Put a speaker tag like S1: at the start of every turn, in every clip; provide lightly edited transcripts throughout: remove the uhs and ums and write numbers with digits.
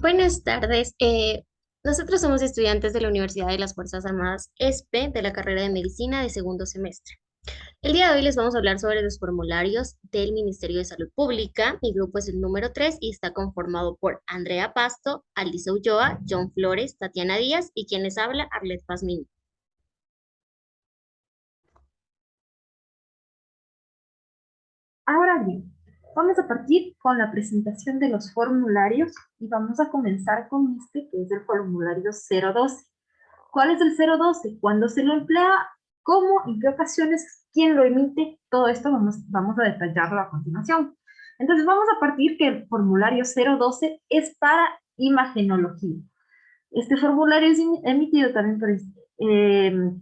S1: Buenas tardes. Nosotros somos estudiantes de la Universidad de las Fuerzas Armadas ESPE de la carrera de Medicina de segundo semestre. El día de hoy les vamos a hablar sobre los formularios del Ministerio de Salud Pública. Mi grupo es el número 3 y está conformado por Andrea Pasto, Alice Ulloa, John Flores, Tatiana Díaz y quien les habla, Arlet Pazmiño.
S2: Ahora bien, vamos a partir con la presentación de los formularios y vamos a comenzar con este que es el formulario 012. ¿Cuál es el 012? ¿Cuándo se lo emplea? ¿Cómo? ¿En qué ocasiones? ¿Quién lo emite? Todo esto vamos a detallarlo a continuación. Entonces vamos a partir que el formulario 012 es para imagenología. Este formulario es emitido también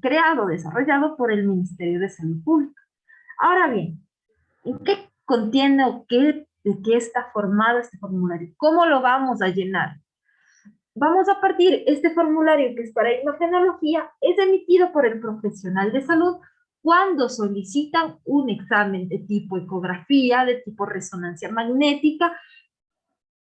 S2: creado, desarrollado por el Ministerio de Salud Pública. Ahora bien, ¿en qué contiene o de qué está formado este formulario? ¿Cómo lo vamos a llenar? Vamos a partir, este formulario que es para imagenología es emitido por el profesional de salud cuando solicitan un examen de tipo ecografía, de tipo resonancia magnética,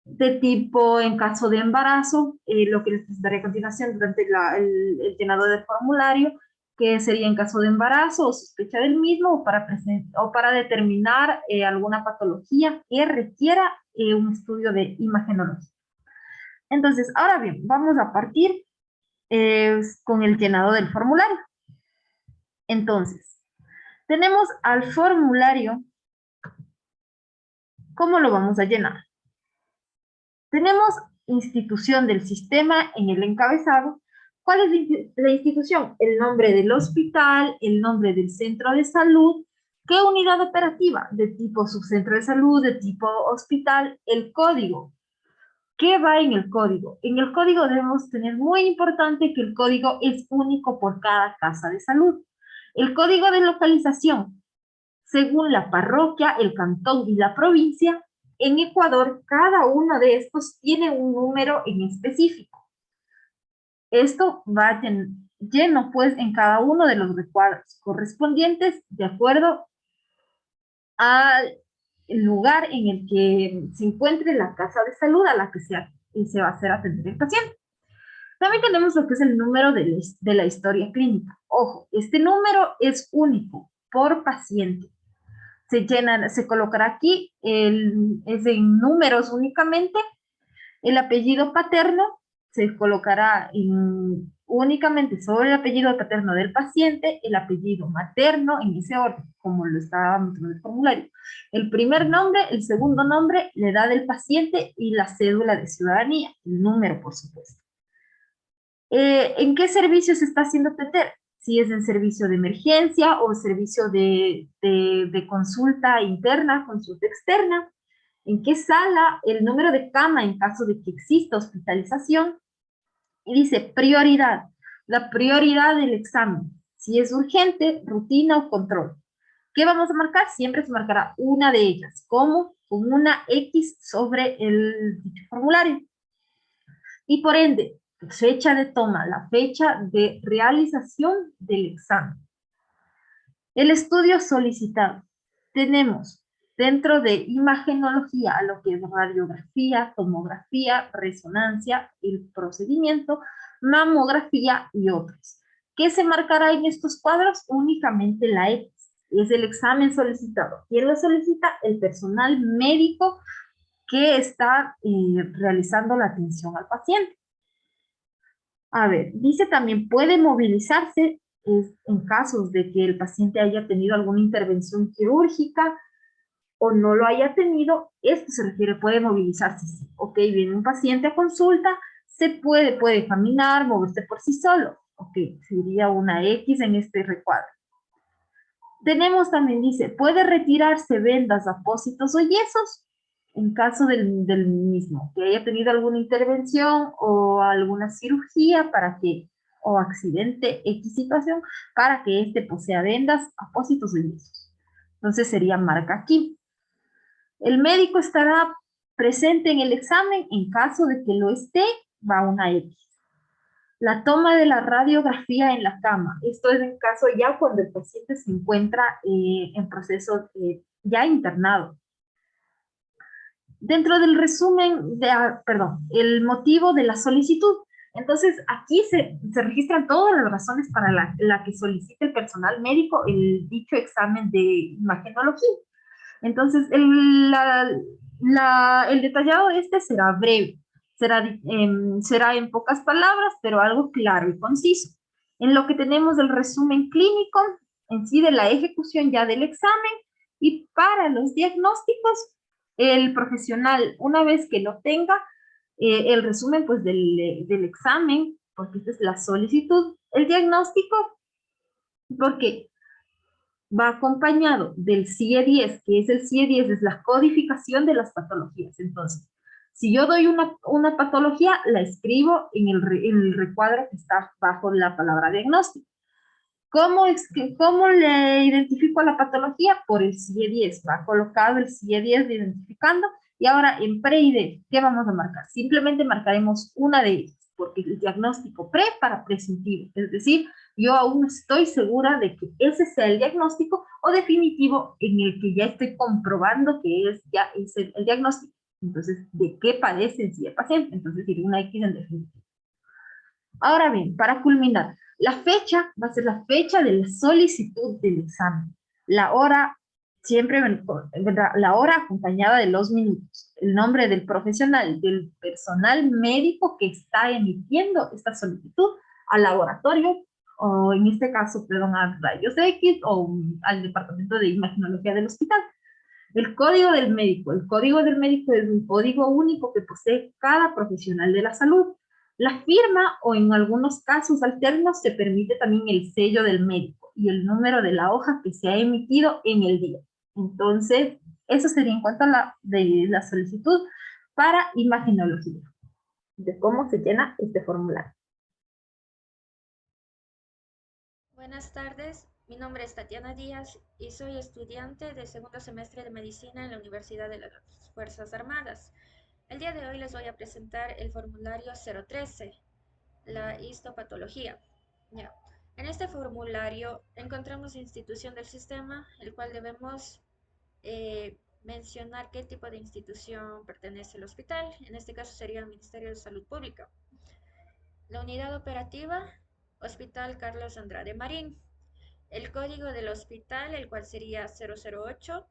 S2: de tipo en caso de embarazo, lo que les presentaré a continuación durante el llenado del formulario, que sería en caso de embarazo o sospecha del mismo o para determinar alguna patología que requiera un estudio de imagenología. Entonces, ahora bien, vamos a partir con el llenado del formulario. Entonces, tenemos al formulario. ¿Cómo lo vamos a llenar? Tenemos institución del sistema en el encabezado. ¿Cuál es la institución? El nombre del hospital, el nombre del centro de salud, qué unidad operativa, de tipo subcentro de salud, de tipo hospital, el código. ¿Qué va en el código? En el código debemos tener muy importante que el código es único por cada casa de salud. El código de localización, según la parroquia, el cantón y la provincia, en Ecuador, cada uno de estos tiene un número en específico. Esto va lleno, pues, en cada uno de los recuadros correspondientes de acuerdo al lugar en el que se encuentre la casa de salud a la que se va a hacer atender el paciente. También tenemos lo que es el número de la historia clínica. Ojo, este número es único por paciente. Se colocará aquí, es en números únicamente. El apellido paterno se colocará únicamente sobre el apellido paterno del paciente, el apellido materno en ese orden, como lo estábamos en el formulario. El primer nombre, el segundo nombre, la edad del paciente y la cédula de ciudadanía, el número, por supuesto. ¿En qué servicio se está haciendo atender? Si es en servicio de emergencia o servicio de consulta interna, consulta externa. ¿En qué sala? El número de cama en caso de que exista hospitalización. Y dice prioridad, la prioridad del examen. Si es urgente, rutina o control. ¿Qué vamos a marcar? Siempre se marcará una de ellas. ¿Cómo? Con una X sobre el dicho formulario. Y por ende, fecha de toma, la fecha de realización del examen. El estudio solicitado. Tenemos dentro de imagenología a lo que es radiografía, tomografía, resonancia, el procedimiento, mamografía y otros. ¿Qué se marcará en estos cuadros? Únicamente la X. Es el examen solicitado. ¿Quién lo solicita? El personal médico que está realizando la atención al paciente. A ver, dice también puede movilizarse en casos de que el paciente haya tenido alguna intervención quirúrgica o no lo haya tenido. Esto se refiere, puede movilizarse. Sí. Ok, viene un paciente a consulta, puede caminar, moverse por sí solo. Ok, sería una X en este recuadro. Tenemos también, dice, puede retirarse vendas, apósitos o yesos en caso del mismo, que haya tenido alguna intervención o alguna cirugía o accidente, X situación, para que éste posea vendas, apósitos o yesos. Entonces sería marca aquí. El médico estará presente en el examen, en caso de que lo esté, va una X. La toma de la radiografía en la cama. Esto es en caso ya cuando el paciente se encuentra en proceso ya internado. dentro del resumen perdón, el motivo de la solicitud. Entonces, aquí se registran todas las razones para la que solicita el personal médico el dicho examen de imagenología. Entonces, el detallado este será breve, será en pocas palabras, pero algo claro y conciso. En lo que tenemos el resumen clínico, en sí de la ejecución ya del examen, y para los diagnósticos, el profesional, una vez que lo tenga, el resumen pues del examen, porque esta es la solicitud, el diagnóstico, porque va acompañado del CIE-10, que es el CIE-10, es la codificación de las patologías. Entonces, si yo doy una patología, la escribo en el recuadro que está bajo la palabra diagnóstico. ¿Cómo le identifico a la patología? Por el CIE-10. Va colocado el CIE-10 de identificando. Y ahora en pre-ID, ¿qué vamos a marcar? Simplemente marcaremos una de ellas, porque el diagnóstico pre para prescintivo. Es decir, yo aún estoy segura de que ese sea el diagnóstico o definitivo en el que ya estoy comprobando que ya es el diagnóstico. Entonces, ¿de qué padece el CIE paciente? Entonces, diré una X en definitivo. Ahora bien, para culminar, la fecha va a ser la fecha de la solicitud del examen. La hora siempre vendrá la hora acompañada de los minutos, el nombre del profesional, del personal médico que está emitiendo esta solicitud al laboratorio, o en este caso, perdón, a rayos X o al departamento de imagenología del hospital. El código del médico. El código del médico es un código único que posee cada profesional de la salud. La firma o en algunos casos alternos se permite también el sello del médico y el número de la hoja que se ha emitido en el día. Entonces, eso sería en cuanto a la solicitud para imagenología, de cómo se llena este formulario.
S1: Buenas tardes, mi nombre es Tatiana Díaz y soy estudiante de segundo semestre de medicina en la Universidad de las Fuerzas Armadas. El día de hoy les voy a presentar el formulario 013, la histopatología. Ya. En este formulario encontramos institución del sistema, el cual debemos mencionar qué tipo de institución pertenece al hospital. En este caso sería el Ministerio de Salud Pública. La unidad operativa, Hospital Carlos Andrade Marín. El código del hospital, el cual sería 008.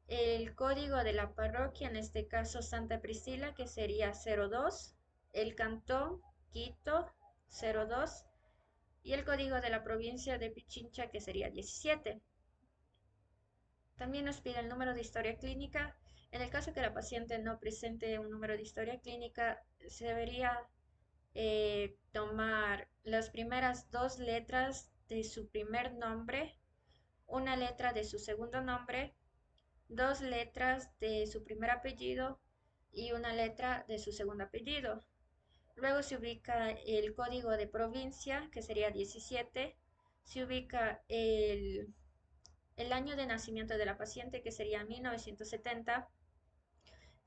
S1: El código de la parroquia, en este caso Santa Priscila, que sería 02. El cantón, Quito, 02. Y el código de la provincia de Pichincha, que sería 17. También nos pide el número de historia clínica. En el caso que la paciente no presente un número de historia clínica, se debería tomar las primeras dos letras de su primer nombre, una letra de su segundo nombre, dos letras de su primer apellido y una letra de su segundo apellido. Luego se ubica el código de provincia, que sería 17. Se ubica el año de nacimiento de la paciente, que sería 1970.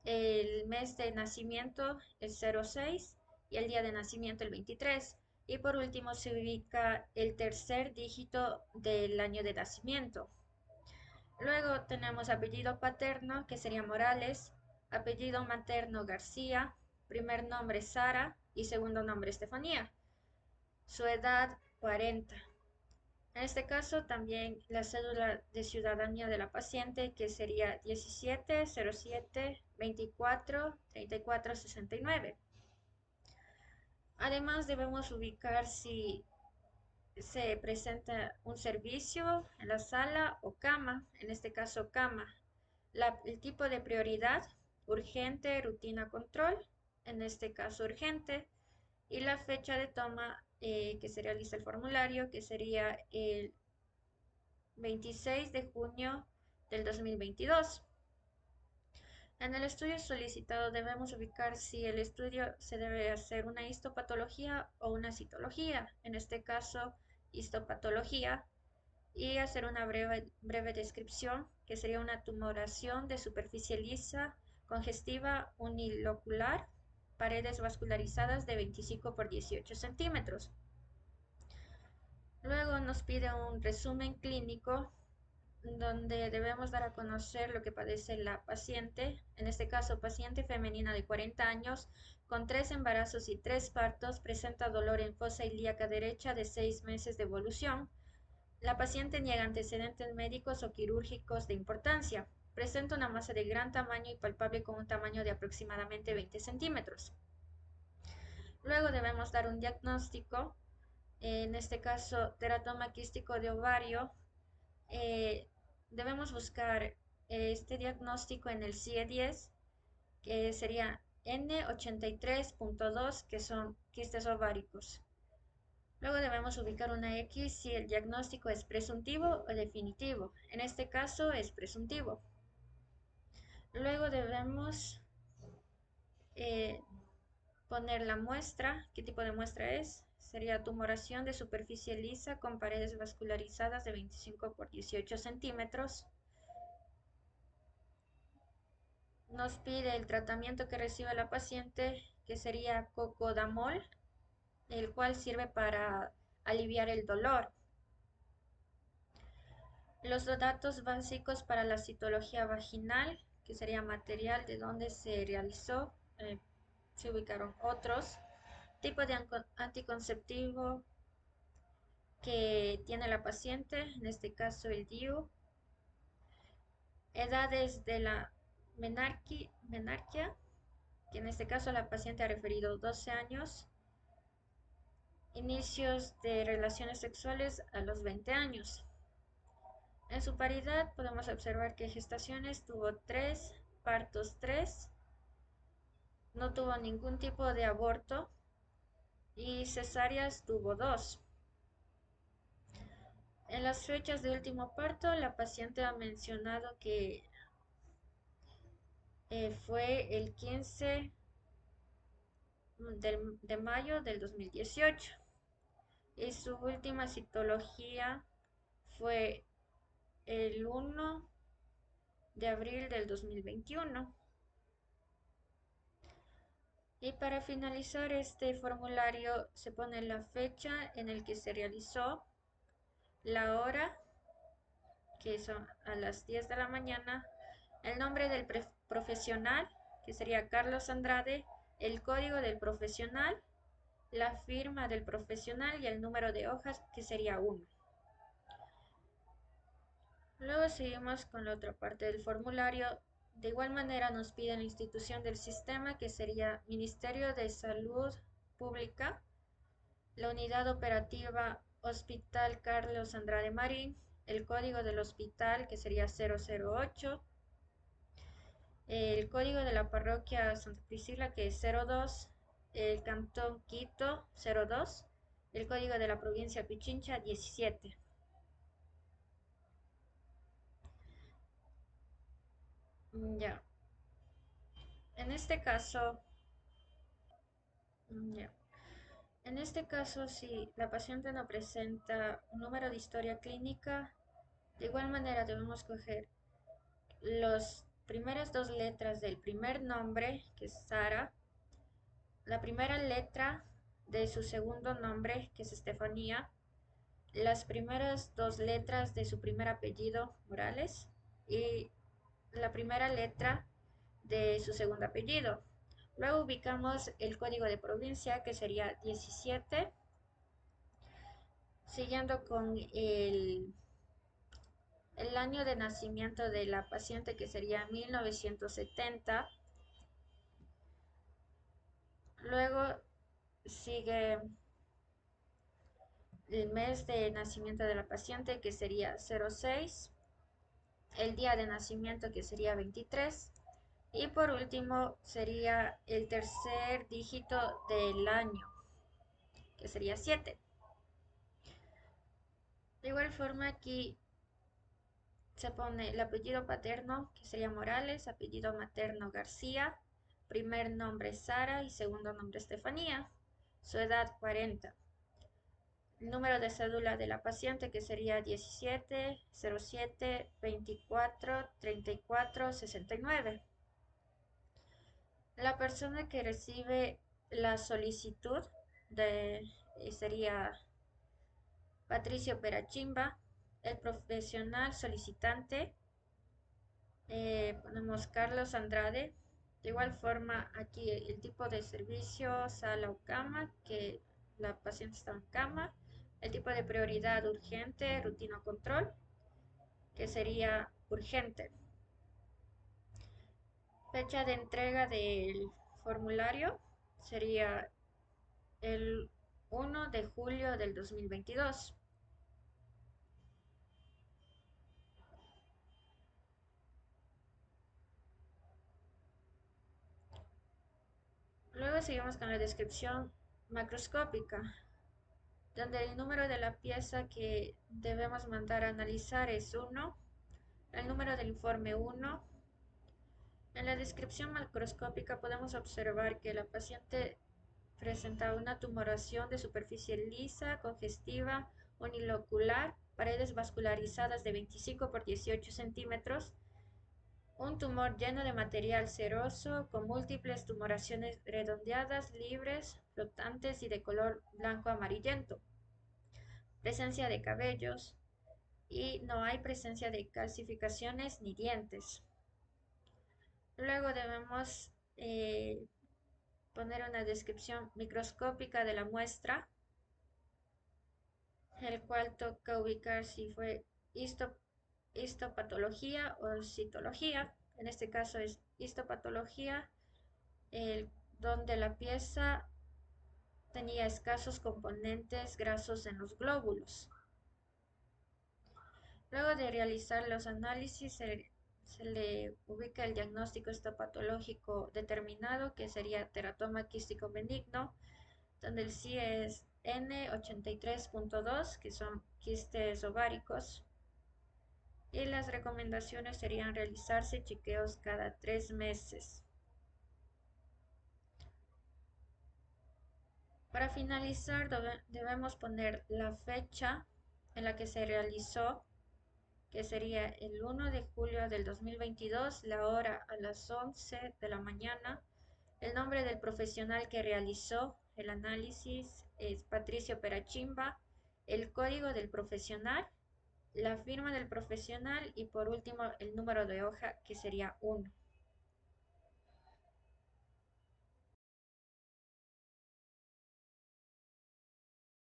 S1: El mes de nacimiento, el 06, y el día de nacimiento, el 23. Y por último se ubica el tercer dígito del año de nacimiento. Luego tenemos apellido paterno, que sería Morales, apellido materno García, primer nombre Sara y segundo nombre Estefanía. Su edad 40. En este caso también la cédula de ciudadanía de la paciente, que sería 17 07 24 34 69. Además debemos ubicar si se presenta un servicio en la sala o cama, en este caso cama. El tipo de prioridad, urgente, rutina, control, en este caso urgente, y la fecha de toma que se realiza el formulario, que sería el 26 de junio del 2022. En el estudio solicitado debemos ubicar si el estudio se debe hacer una histopatología o una citología, en este caso histopatología, y hacer una breve descripción, que sería una tumoración de superficie lisa, congestiva unilocular, paredes vascularizadas de 25 por 18 centímetros. Luego nos pide un resumen clínico
S3: donde debemos dar a conocer lo que padece la paciente, en este caso paciente femenina de 40 años, con 3 embarazos y 3 partos, presenta dolor en fosa ilíaca derecha de 6 meses de evolución. La paciente niega antecedentes médicos o quirúrgicos de importancia. Presenta una masa de gran tamaño y palpable con un tamaño de aproximadamente 20 centímetros. Luego debemos dar un diagnóstico, en este caso teratoma quístico de ovario. eh, Debemos buscar este diagnóstico en el CIE-10, que sería N83.2, que son quistes ováricos. Luego debemos ubicar una X si el diagnóstico es presuntivo o definitivo. En este caso es presuntivo. Luego debemos eh, poner la muestra. ¿Qué tipo de muestra es? Sería tumoración de superficie lisa con paredes vascularizadas de 25 por 18 centímetros. Nos pide el tratamiento que recibe la paciente, que sería cocodamol, el cual sirve para aliviar el dolor. Los datos básicos para la citología vaginal, que sería material de donde se realizó, se ubicaron otros. Tipo de anticonceptivo que tiene la paciente, en este caso el DIU. Edades de la menarquia, que en este caso la paciente ha referido 12 años. Inicios de relaciones sexuales a los 20 años. En su paridad podemos observar que gestaciones tuvo 3, partos 3, no tuvo ningún tipo de aborto y cesáreas tuvo 2. En las fechas de último parto, la paciente ha mencionado que fue el 15 de mayo del 2018 y su última citología fue el 1 de abril del 2021. Y para finalizar este formulario se pone la fecha en el que se realizó, la hora, que son a las 10 de la mañana, el nombre del profesional, que sería Carlos Andrade, el código del profesional, la firma del profesional y el número de hojas, que sería 1. Luego seguimos con la otra parte del formulario. De igual manera nos pide la institución del sistema, que sería Ministerio de Salud Pública, la unidad operativa Hospital Carlos Andrade Marín, el código del hospital, que sería 008, el código de la parroquia Santa Priscila, que es 02, el cantón Quito 02, el código de la provincia Pichincha 17. Ya, en este caso, ya. En este caso, si la paciente no presenta un número de historia clínica, de igual manera debemos coger las primeras 2 letras del primer nombre, que es Sara, la primera letra de su segundo nombre, que es Estefanía, las primeras 2 letras de su primer apellido, Morales, y la primera letra de su segundo apellido. Luego ubicamos el código de provincia, que sería 17, siguiendo con el año de nacimiento de la paciente, que sería 1970. Luego sigue el mes de nacimiento de la paciente, que sería 06, el día de nacimiento, que sería 23, y por último sería el tercer dígito del año, que sería 7. De igual forma aquí se pone el apellido paterno, que sería Morales, apellido materno García, primer nombre Sara y segundo nombre Estefanía, su edad 40. El número de cédula de la paciente, que sería 17 07 24 34 69. La persona que recibe la solicitud sería Patricio Perachimba. el profesional solicitante, ponemos Carlos Andrade. De igual forma, aquí el tipo de servicio, sala o cama, que la paciente está en cama. El tipo de prioridad urgente, rutina o control, que sería urgente. Fecha de entrega del formulario sería el 1 de julio del 2022. Luego seguimos con la descripción macroscópica, donde el número de la pieza que debemos mandar a analizar es 1, el número del informe 1. En la descripción macroscópica podemos observar que la paciente presenta una tumoración de superficie lisa, congestiva, unilocular, paredes vascularizadas de 25 por 18 centímetros, un tumor lleno de material seroso con múltiples tumoraciones redondeadas, libres, flotantes y de color blanco amarillento, presencia de cabellos y no hay presencia de calcificaciones ni dientes. Luego debemos poner una descripción microscópica de la muestra, el cual toca ubicar si fue histopatología o citología. En este caso es histopatología, donde la pieza tenía escasos componentes grasos en los glóbulos. Luego de realizar los análisis, se le ubica el diagnóstico histopatológico determinado, que sería teratoma quístico benigno, donde el CIE es N83.2, que son quistes ováricos, y las recomendaciones serían realizarse chequeos cada 3 meses. Para finalizar, debemos poner la fecha en la que se realizó, que sería el 1 de julio del 2022, la hora a las 11 de la mañana. El nombre del profesional que realizó el análisis es Patricio Perachimba, el código del profesional, la firma del profesional y por último el número de hoja, que sería 1.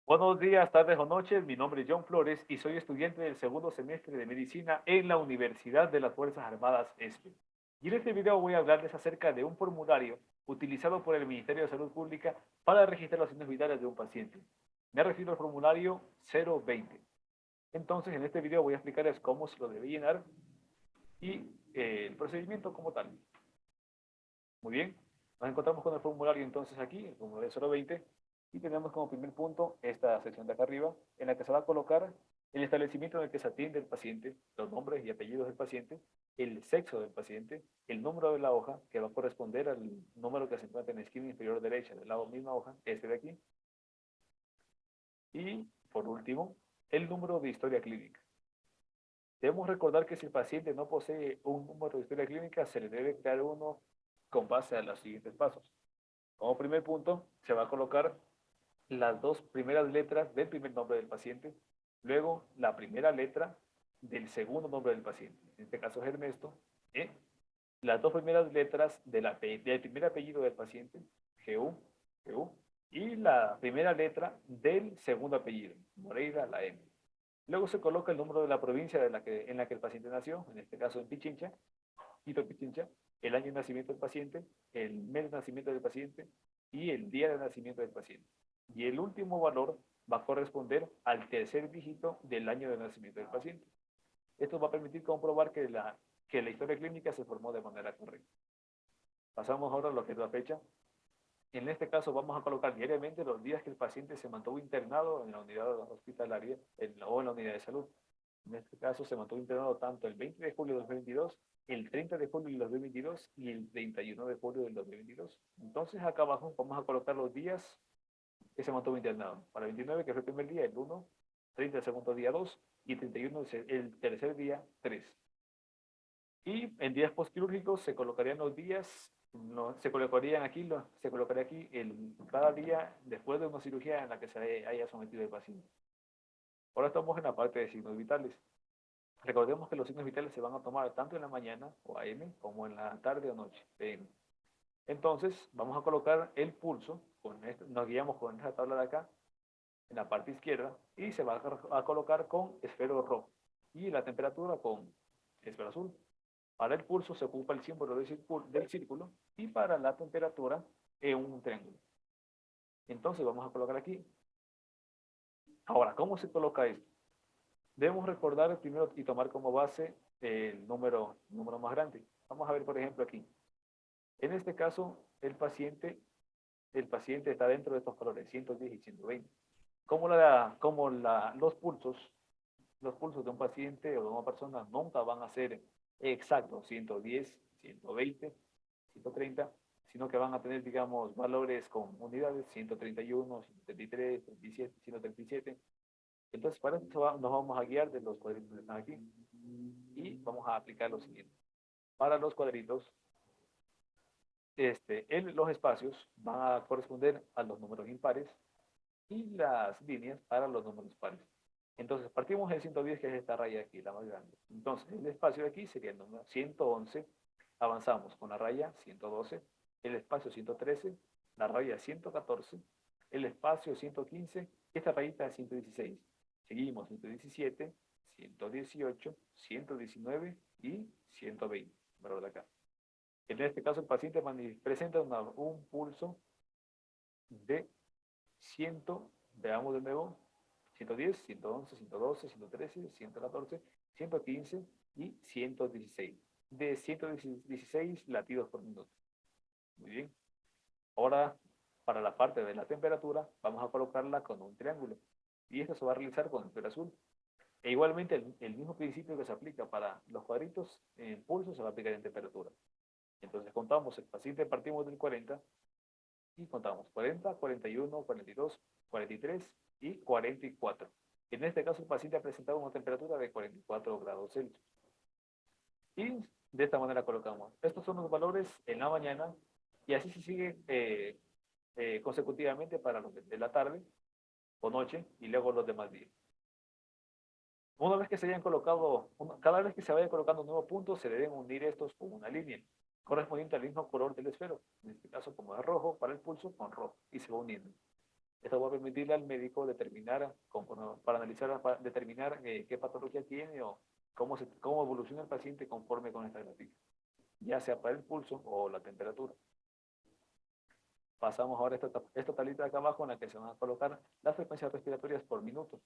S4: Buenos días, tardes o noches. Mi nombre es John Flores y soy estudiante del segundo semestre de Medicina en la Universidad de las Fuerzas Armadas ESPE. Y en este video voy a hablarles acerca de un formulario utilizado por el Ministerio de Salud Pública para registrar los signos vitales de un paciente. Me refiero al formulario 020. Entonces, en este video voy a explicarles cómo se lo debe llenar y el procedimiento como tal. Muy bien, nos encontramos con el formulario entonces aquí, el formulario 020, y tenemos como primer punto esta sección de acá arriba, en la que se va a colocar el establecimiento en el que se atiende el paciente, los nombres y apellidos del paciente, el sexo del paciente, el número de la hoja, que va a corresponder al número que se encuentra en la esquina inferior derecha del lado misma hoja, este de aquí, y por último, el número de historia clínica. Debemos recordar que si el paciente no posee un número de historia clínica, se le debe crear uno con base a los siguientes pasos. Como primer punto, se va a colocar las dos primeras letras del primer nombre del paciente, luego la primera letra del segundo nombre del paciente, en este caso es Ernesto, las dos primeras letras del primer apellido del paciente, GU, GU, y la primera letra del segundo apellido, Moreira, la M. Luego se coloca el número de la provincia en la que el paciente nació, en este caso en Pichincha, Quito Pichincha, el año de nacimiento del paciente, el mes de nacimiento del paciente y el día de nacimiento del paciente. Y el último valor va a corresponder al tercer dígito del año de nacimiento del paciente. Esto va a permitir comprobar que la historia clínica se formó de manera correcta. Pasamos ahora a lo que es la fecha. En este caso vamos a colocar diariamente los días que el paciente se mantuvo internado en la unidad hospitalaria o en la unidad de salud. En este caso se mantuvo internado tanto el 20 de julio de 2022, el 30 de julio del 2022 y el 31 de julio del 2022. Entonces acá abajo vamos a colocar los días que se mantuvo internado. Para el 29, que fue el primer día, el 1, 30 el segundo día, 2 y 31 el tercer día, 3. Y en días postquirúrgicos se colocarían los días, no, se colocaría aquí cada día después de una cirugía en la que se haya sometido el paciente. Ahora estamos en la parte de signos vitales. Recordemos que los signos vitales se van a tomar tanto en la mañana o AM como en la tarde o noche, PM. Entonces, vamos a colocar el pulso, nos guiamos con esta tabla de acá, en la parte izquierda, y se va a colocar con esfero rojo, y la temperatura con esfero azul. Para el pulso se ocupa el símbolo del círculo, y para la temperatura un triángulo. Entonces, vamos a colocar aquí. Ahora, ¿cómo se coloca esto? Debemos recordar primero y tomar como base el número más grande. Vamos a ver, por ejemplo, aquí. En este caso, el paciente está dentro de estos valores, 110 y 120. Los pulsos de un paciente o de una persona nunca van a ser exactos, 110, 120, 130, sino que van a tener, digamos, valores con unidades, 131, 133, 37, 137. Entonces, para eso nos vamos a guiar de los cuadritos que están aquí y vamos a aplicar lo siguiente. Para los cuadritos, los espacios van a corresponder a los números impares y las líneas para los números pares. Entonces, partimos del 110, que es esta raya aquí, la más grande. Entonces, el espacio de aquí sería el número 111. Avanzamos con la raya 112, el espacio 113, la raya 114, el espacio 115, esta rayita 116. Seguimos 117, 118, 119 y 120. Valor de acá. En este caso, el paciente presenta un pulso de 100, veamos de nuevo, 110, 111, 112, 113, 114, 115 y 116. De 116 latidos por minuto. Muy bien. Ahora, para la parte de la temperatura, vamos a colocarla con un triángulo. Y esto se va a realizar con esfero azul. E igualmente, el mismo principio que se aplica para los cuadritos en pulso se va a aplicar en temperatura. Entonces, contamos, el paciente partimos del 40 y contamos 40, 41, 42, 43 y 44. En este caso, el paciente ha presentado una temperatura de 44 grados Celsius. Y de esta manera colocamos. Estos son los valores en la mañana y así se sigue consecutivamente para los de la tarde o noche y luego los demás días. Una vez que se hayan colocado, cada vez que se vaya colocando un nuevo punto, se deben unir estos con una línea correspondiente al mismo color del esfero. En este caso, como es rojo, para el pulso, con rojo, y se va uniendo. Esto va a permitirle al médico determinar, para analizar, para determinar qué patología tiene o cómo evoluciona el paciente conforme con esta gráfica, ya sea para el pulso o la temperatura. Pasamos ahora a esta tablita de acá abajo en la que se van a colocar las frecuencias respiratorias por minuto.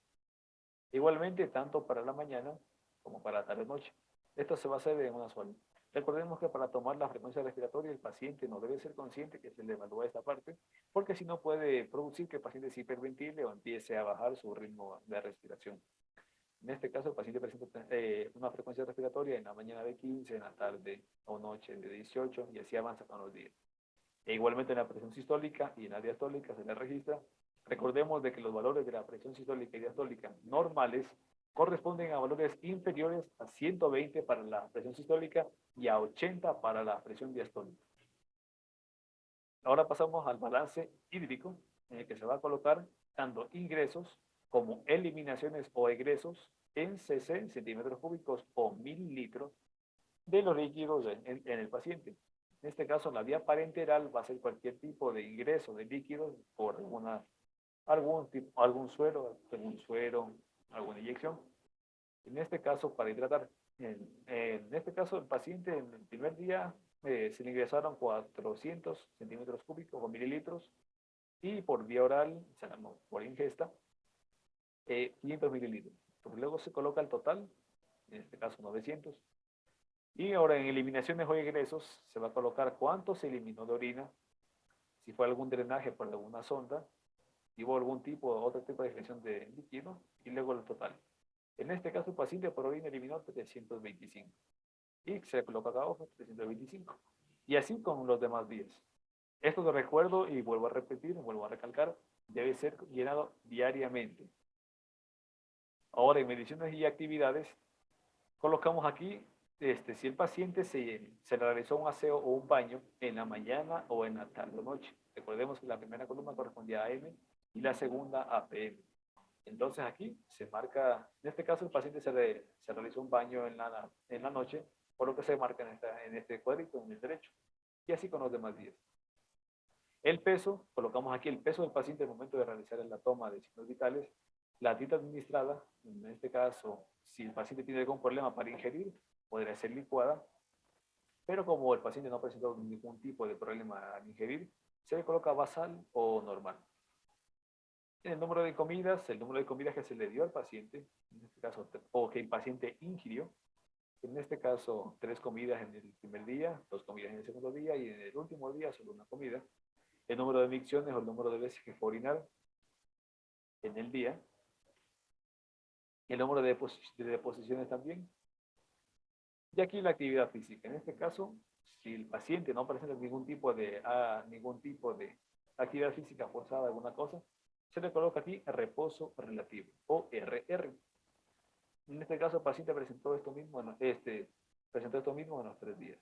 S4: Igualmente, tanto para la mañana como para la tarde-noche. Esto se va a hacer en una sola. Recordemos que para tomar la frecuencia respiratoria el paciente no debe ser consciente que se le evalúa esta parte, porque si no puede producir que el paciente se hiperventile o empiece a bajar su ritmo de respiración. En este caso, el paciente presenta una frecuencia respiratoria en la mañana de 15, en la tarde o noche de 18, y así avanza con los días. E igualmente en la presión sistólica y en la diastólica se le registra. Recordemos de que los valores de la presión sistólica y diastólica normales corresponden a valores inferiores a 120 para la presión sistólica y a 80 para la presión diastólica. Ahora pasamos al balance hídrico, en el que se va a colocar tanto ingresos como eliminaciones o egresos en cc, centímetros cúbicos o mililitros de los líquidos en el paciente. En este caso, la vía parenteral va a ser cualquier tipo de ingreso de líquidos por algún suero, alguna inyección. En este caso, para hidratar. En este caso, el paciente en el primer día se le ingresaron 400 centímetros cúbicos o mililitros y por vía oral, o sea, no, por ingesta, 500 mililitros. Pues luego se coloca el total, en este caso 900. Y ahora en eliminaciones o egresos se va a colocar cuánto se eliminó de orina, si fue algún drenaje por alguna sonda, si hubo otro tipo de excreción de líquido, y luego el total. En este caso, el paciente por orina eliminó 325. Y se coloca acá abajo 325. Y así con los demás días. Esto lo recuerdo y vuelvo a repetir, vuelvo a recalcar, debe ser llenado diariamente. Ahora, en mediciones y actividades, colocamos aquí si el paciente se realizó un aseo o un baño en la mañana o en la tarde o noche. Recordemos que la primera columna correspondía a AM y la segunda a PM. Entonces aquí se marca, en este caso el paciente se realizó un baño en la noche, por lo que se marca en este cuadrito, en el derecho. Y así con los demás días. El peso, colocamos aquí el peso del paciente al momento de realizar la toma de signos vitales, la dieta administrada, en este caso, si el paciente tiene algún problema para ingerir, podría ser licuada, pero como el paciente no ha presentado ningún tipo de problema al ingerir, se le coloca basal o normal. En el número de comidas que se le dio al paciente, en este caso, o que el paciente ingirió, en este caso, 3 comidas en el primer día, 2 comidas en el segundo día y en el último día solo una comida. El número de micciones o el número de veces que fue orinar en el día. El número de deposiciones también. Y aquí la actividad física. En este caso, si el paciente no presenta ningún tipo de actividad física forzada, alguna cosa, se le coloca aquí reposo relativo o RR. En este caso, el paciente presentó esto mismo en los 3 días.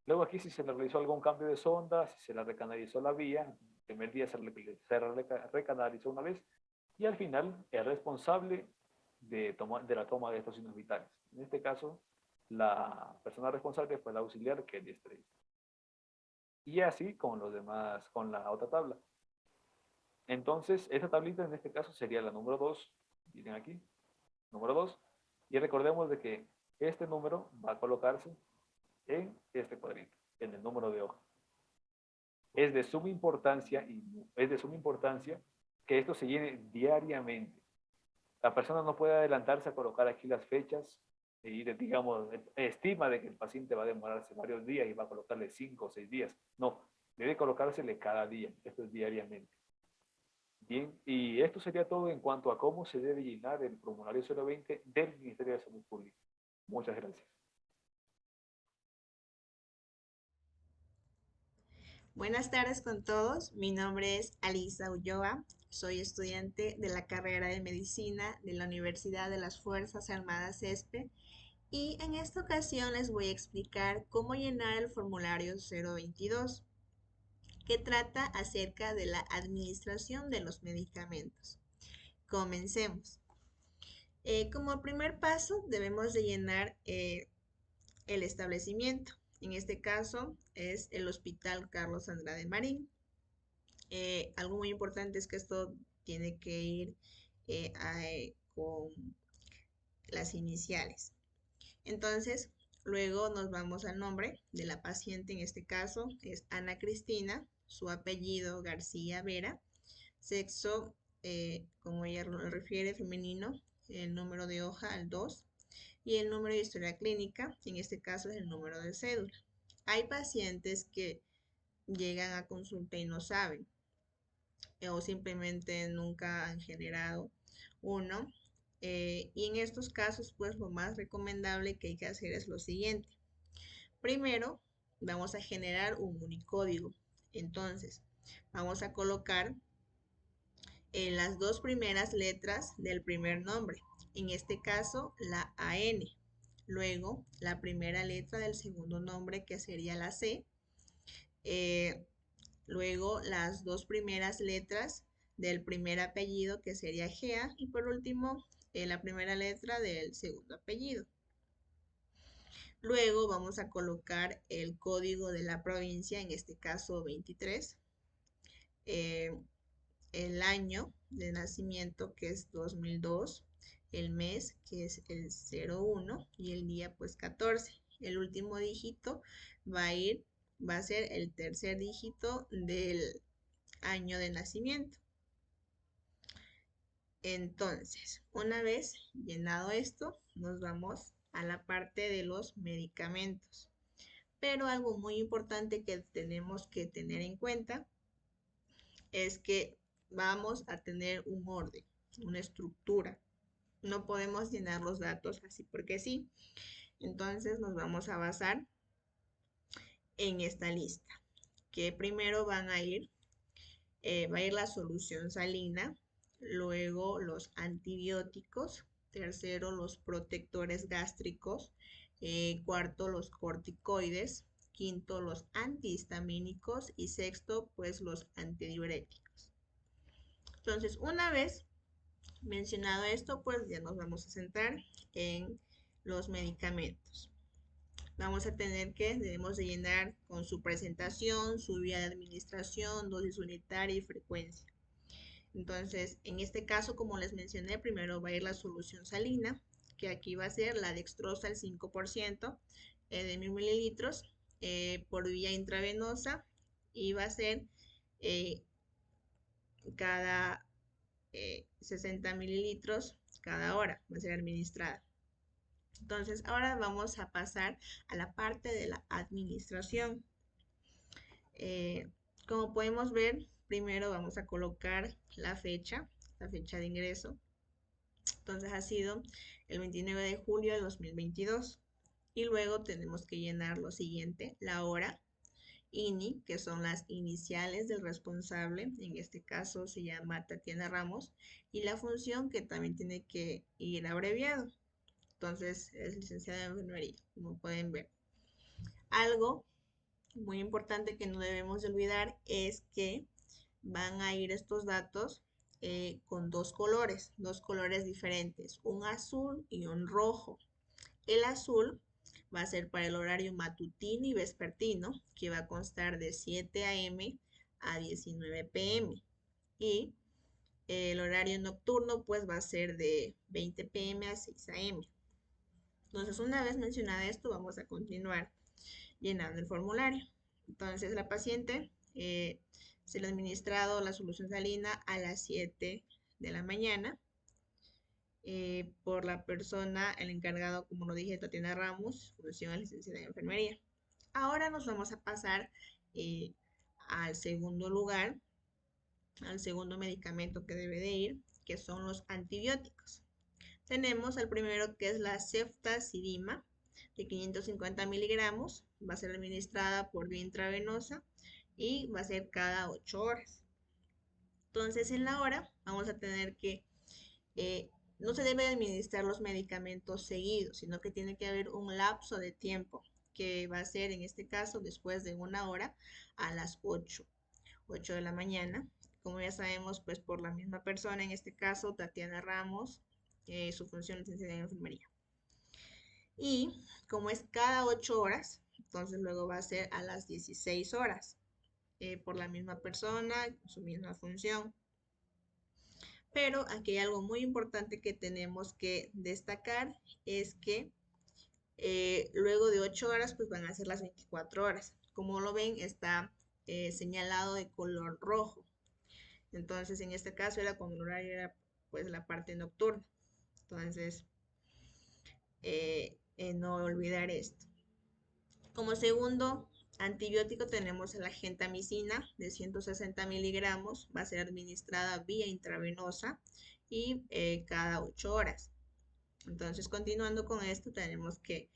S4: Luego aquí, si se le realizó algún cambio de sonda, si se le recanalizó la vía, el primer día se recanalizó una vez, y al final el responsable de la toma de estos signos vitales. En este caso, la persona responsable fue el auxiliar que es Estrella. Y así con los demás, con la otra tabla. Entonces, esta tablita en este caso sería la número 2. Miren aquí, número 2. Y recordemos de que este número va a colocarse en este cuadrito, en el número de hoja. Es de suma importancia que esto se llene diariamente. La persona no puede adelantarse a colocar aquí las fechas y, digamos, estima de que el paciente va a demorarse varios días y va a colocarle 5 o 6 días. No, debe colocársele cada día. Esto es diariamente. Bien, y esto sería todo en cuanto a cómo se debe llenar el formulario 020 del Ministerio de Salud Pública. Muchas gracias.
S5: Buenas tardes con todos. Mi nombre es Alisa Ulloa. Soy estudiante de la carrera de Medicina de la Universidad de las Fuerzas Armadas ESPE y en esta ocasión les voy a explicar cómo llenar el formulario 022, que trata acerca de la administración de los medicamentos. Comencemos. Como primer paso debemos de llenar el establecimiento. En este caso es el Hospital Carlos Andrade Marín. Algo muy importante es que esto tiene que ir con las iniciales. Entonces, luego nos vamos al nombre de la paciente, en este caso es Ana Cristina, su apellido García Vera, sexo, como ella lo refiere, femenino, el número de hoja al 2 y el número de historia clínica, en este caso es el número de cédula. Hay pacientes que llegan a consulta y no saben, o simplemente nunca han generado uno. Y en estos casos, pues lo más recomendable que hay que hacer es lo siguiente. Primero, vamos a generar un unicódigo. Entonces, vamos a colocar las 2 primeras letras del primer nombre. En este caso, la AN. Luego, la primera letra del segundo nombre, que sería la C. Luego, las 2 primeras letras del primer apellido, que sería Gea. Y por último, la primera letra del segundo apellido. Luego vamos a colocar el código de la provincia, en este caso 23. El año de nacimiento, que es 2002. El mes, que es el 01. Y el día, pues 14. El último dígito va a ser el tercer dígito del año de nacimiento. Entonces, una vez llenado esto, nos vamos a la parte de los medicamentos. Pero algo muy importante que tenemos que tener en cuenta es que vamos a tener un orden, una estructura. No podemos llenar los datos así porque sí. Entonces nos vamos a basar en esta lista, que primero va a ir la solución salina, luego los antibióticos, tercero los protectores gástricos, cuarto los corticoides, quinto los antihistamínicos y sexto pues los antidiuréticos. Entonces, una vez Mencionado esto, pues ya nos vamos a centrar en los medicamentos. Vamos a tener que debemos de llenar con su presentación, su vía de administración, dosis unitaria y frecuencia. Entonces, en este caso, como les mencioné, primero va a ir la solución salina, que aquí va a ser la dextrosa al 5% de 1000 mililitros por vía intravenosa y va a ser eh, cada 60 mililitros cada hora, va a ser administrada. Entonces, ahora vamos a pasar a la parte de la administración. Eh, Como podemos ver, primero vamos a colocar la fecha de ingreso. Entonces ha sido el 29 de julio de 2022. Y luego tenemos que llenar lo siguiente, la hora, INI, que son las iniciales del responsable, en este caso se llama Tatiana Ramos, y la función que también tiene que ir abreviado. Entonces es licenciada en enfermería, como pueden ver. Algo muy importante que no debemos de olvidar es que van a ir estos datos con dos colores diferentes, un azul y un rojo. El azul va a ser para el horario matutino y vespertino, que va a constar de 7 a.m. a 19 p.m. Y el horario nocturno pues va a ser de 20 p.m. a 6 a.m. Entonces, una vez mencionado esto, vamos a continuar llenando el formulario. Entonces, la paciente se le ha administrado la solución salina a las 7 de la mañana por la persona, el encargado, como lo dije, Tatiana Ramos, función licenciada en enfermería. Ahora nos vamos a pasar eh, al segundo lugar, al segundo medicamento que debe de ir, que son los antibióticos. Tenemos el primero que es la ceftazidima de 550 miligramos, va a ser administrada por vía intravenosa y va a ser cada 8 horas. Entonces en la hora vamos a tener que no se debe administrar los medicamentos seguidos, sino que tiene que haber un lapso de tiempo que va a ser en este caso después de 1 hora a las 8 de la mañana. Como ya sabemos, pues por la misma persona, en este caso Tatiana Ramos, su función licenciada en enfermería. Y como es cada 8 horas, entonces luego va a ser a las 16 horas por la misma persona, su misma función. Pero aquí hay algo muy importante que tenemos que destacar, es que luego de 8 horas pues van a ser las 24 horas. Como lo ven, está señalado de color rojo. Entonces en este caso era cuando el horario era pues la parte nocturna. Entonces no olvidar esto. Como segundo antibiótico tenemos la gentamicina de 160 miligramos, va a ser administrada vía intravenosa y cada 8 horas. Entonces, continuando con esto, tenemos que,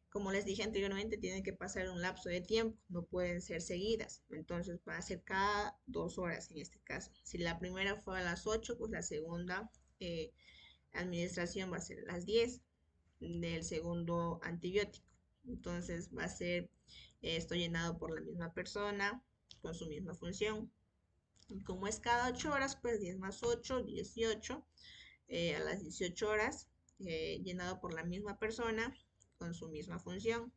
S5: como les dije anteriormente, tienen que pasar un lapso de tiempo, no pueden ser seguidas. Entonces, va a ser cada 2 horas en este caso. Si la primera fue a las 8, pues la segunda administración va a ser a las 10 del segundo antibiótico. Entonces va a ser esto llenado por la misma persona con su misma función. Y como es cada 8 horas, pues 10 más 8, 18. A las 18 horas, llenado por la misma persona con su misma función.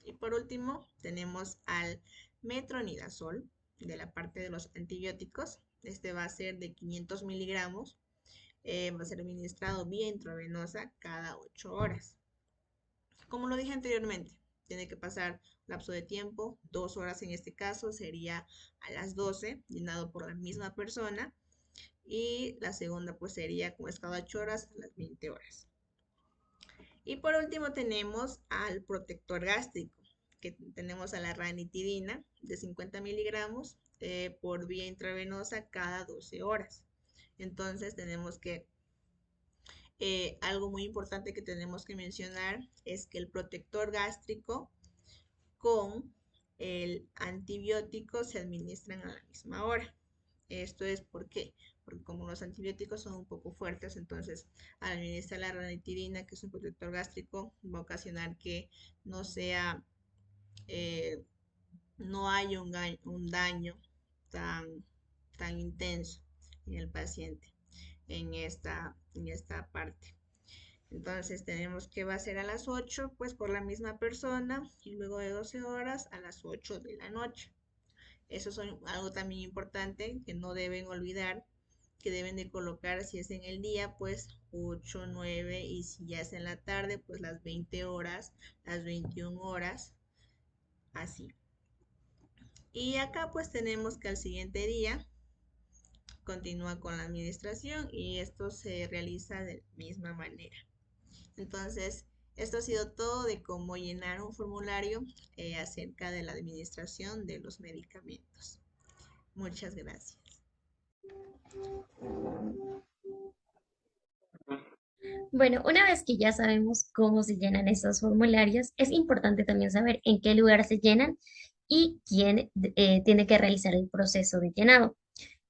S5: Y por último, tenemos al metronidazol de la parte de los antibióticos. Este va a ser de 500 miligramos. Va a ser administrado vía intravenosa cada 8 horas. Como lo dije anteriormente, tiene que pasar lapso de tiempo, 2 horas en este caso, sería a las 12, llenado por la misma persona. Y la segunda pues sería como es cada 8 horas a las 20 horas. Y por último tenemos al protector gástrico, que tenemos a la ranitidina de 50 miligramos por vía intravenosa cada 12 horas. Entonces tenemos que algo muy importante que tenemos que mencionar es que el protector gástrico con el antibiótico se administran a la misma hora. Esto es porque como los antibióticos son un poco fuertes, entonces al administrar la ranitidina, que es un protector gástrico, va a ocasionar que no sea, no haya un daño tan intenso en el paciente. en esta parte. Entonces tenemos que va a ser a las 8, pues por la misma persona, y luego de 12 horas a las 8 de la noche. Eso es algo también importante que no deben olvidar, que deben de colocar si es en el día, pues 8, 9, y si ya es en la tarde, pues las 20 horas, las 21 horas, así. Y acá pues tenemos que al siguiente día continúa con la administración y esto se realiza de la misma manera. Entonces, esto ha sido todo de cómo llenar un formulario acerca de la administración de los medicamentos. Muchas gracias.
S1: Bueno, una vez que ya sabemos cómo se llenan esos formularios, es importante también saber en qué lugar se llenan y quién tiene que realizar el proceso de llenado.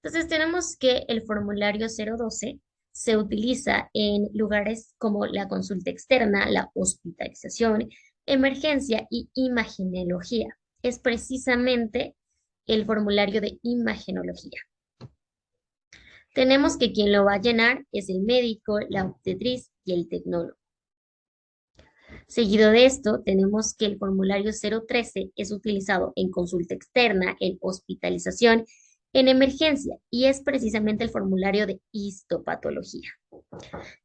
S1: Entonces tenemos que el formulario 012 se utiliza en lugares como la consulta externa, la hospitalización, emergencia y imagenología. Es precisamente el formulario de imagenología. Tenemos que quien lo va a llenar es el médico, la obstetriz y el tecnólogo. Seguido de esto, tenemos que el formulario 013 es utilizado en consulta externa, en hospitalización, en emergencia y es precisamente el formulario de histopatología.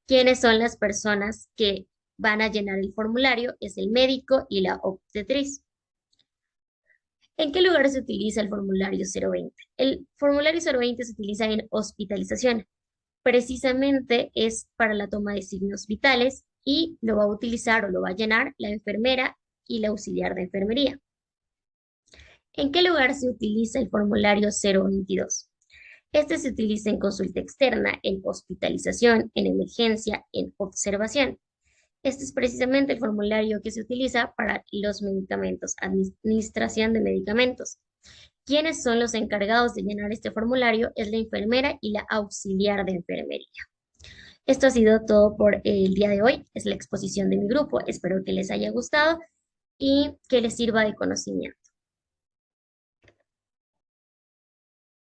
S1: ¿Quiénes son las personas que van a llenar el formulario? Es el médico y la obstetriz. ¿En qué lugar se utiliza el formulario 020? El formulario 020 se utiliza en hospitalización. Precisamente es para la toma de signos vitales y lo va a utilizar o lo va a llenar la enfermera y la auxiliar de enfermería. ¿En qué lugar se utiliza el formulario 022? Este se utiliza en consulta externa, en hospitalización, en emergencia, en observación. Este es precisamente el formulario que se utiliza para los medicamentos, administración de medicamentos. ¿Quiénes son los encargados de llenar este formulario? Es la enfermera y la auxiliar de enfermería. Esto ha sido todo por el día de hoy. Es la exposición de mi grupo. Espero que les haya gustado y que les sirva de conocimiento.